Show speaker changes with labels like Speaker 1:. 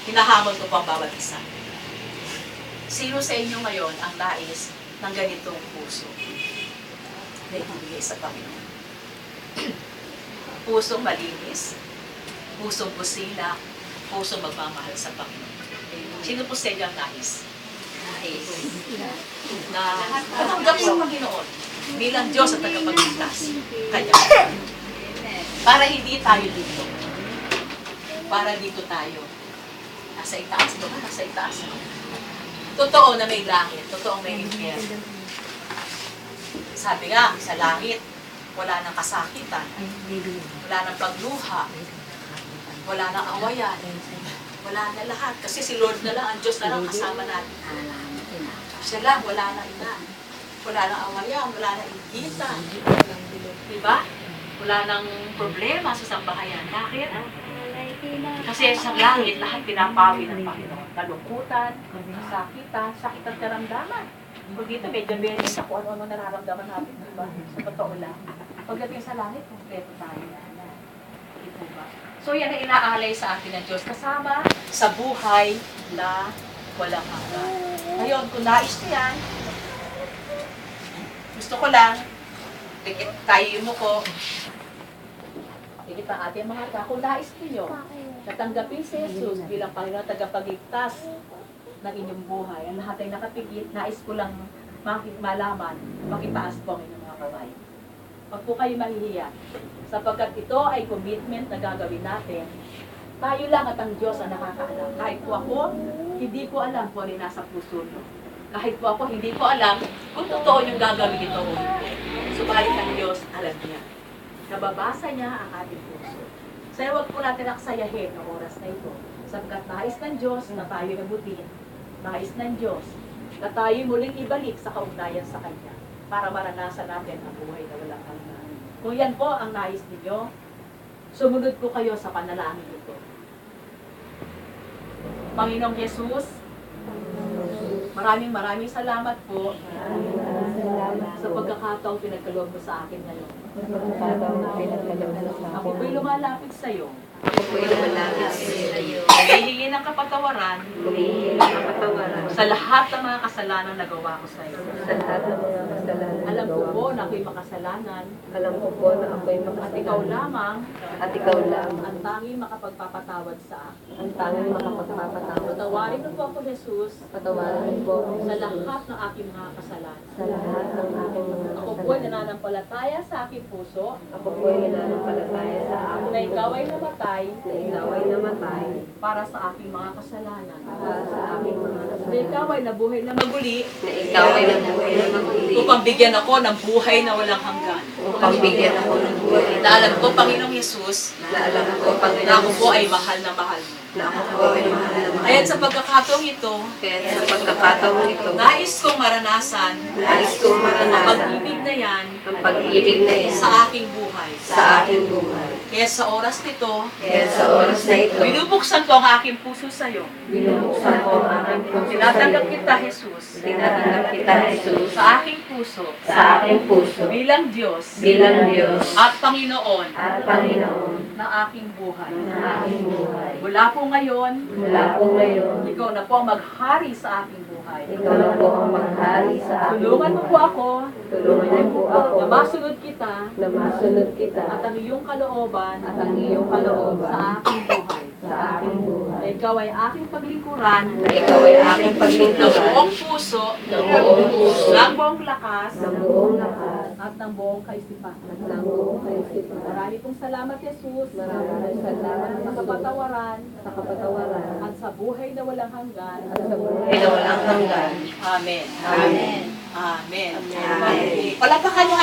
Speaker 1: Hinahamon ko po ang bawat isa. Sino sa inyo ngayon ang nais ng ganitong puso na ibibigay sa Panginoon? Pusong malinis, pusong busila, pusong magmamahal sa Panginoon. Sino po sa inyo ang nais? Na matanggap sa Panginoon bilang Diyos at tagapagligtas. Kanya. Para hindi tayo dito. Para dito tayo. Nasa itaas ba? Nasa itaas. Totoo na may langit. Totoo may impyerno. Sabi nga, sa langit, wala nang kasakitan. Wala nang pagluha. Wala nang awayan. Wala na lahat. Kasi si Lord na lang, ang Diyos na lang kasama natin. Siya lang, wala na ina. Wala nang awayan, wala nang inggitan. Diba? Wala nang problema sa sambahayan. Bakit? Kasi sa langit, lahat pinapawi ng Panginoon. Kalungkutan, kasakitan, sakit at karamdaman. Kung dito, medyo beres sa kung ano nararamdaman natin. Diba? Sa totoo lang. Pagdating sa langit, kompleto tayo. Ito ba? So yan ang inaalay sa atin ng Diyos. Kasama sa buhay na walang hanggan. Ngayon, kung nais niyo yan, gusto ko lang, tayo mo ko, higit ang ating mga ka, kung nais niyo, natanggapin si Jesus bilang Panginoon tagapagligtas ng inyong buhay. Ang lahat ay nakapigit, nais ko lang malaman, makitaas po ang inyong mga kamay. Huwag po kayo mahihiya, sapagkat ito ay commitment na gagawin natin. Tayo lang at ang Diyos ang nakakaalam. Kahit po ako, hindi ko alam kung ano nasa puso nyo. Kahit po ako, hindi ko alam kung totoo yung gagawin ito o hindi. Subalit ang Diyos, alam niya. Nababasa niya ang ating puso. Kaya huwag po natin aksayahin ang oras na ito. Sapagkat nais ng Diyos na tayo nabutin. Nais ng Diyos na tayo muling ibalik sa kaugnayan sa Kanya para maranasan natin ang buhay na walang hanggan. Kung yan po ang nais ninyo, sumunod po kayo sa panalangin ito. Panginoong Jesus, maraming salamat po sa pagkakataong pinagkaloob mo sa akin ngayon. Ako po'y lumalapit sa iyo. Humihingi ng kapatawaran sa lahat ng mga kasalanan na gawa ko sa iyo. Alam ko po na ako'y makasalanan. At ikaw lamang ang tanging makapagpapatawad sa akin. Patawarin mo po ako, Jesus, sa lahat ng aking mga kasalanan. Ako po'y nananampalataya sa aking puso. Na ikaw ay namatay para sa aking mga kasalanan. Na ikaw ay nabuhay na maguli. Upang bigyan ako ng buhay na walang hanggan. Na alam ko, Panginoong Jesus, na ako po ay mahal na mahal mo. Kaya sa pagkakataong ito, nais kong maranasan ang pag-ibig na yan sa aking buhay. Kaya sa oras nito, binubuksan ko ang aking puso sa iyo. Tinatanggap kita, Jesus, sa aking puso, bilang Diyos, at Panginoon, ng aking buhay. Mula po ngayon, ikaw na po ang maghari sa aking buhay. Tulungan mo po ako, na masunod kita, at ang iyong kalooban, sa aking buhay. Na ikaw ay aking paglingkuran, ng buong puso, ng buong lakas, at ng buong kaisipan. Marami pong salamat, Jesus, sa kapatawaran, at sa buhay na walang hanggan. Amen. Amen. Amen. Palapakan niyo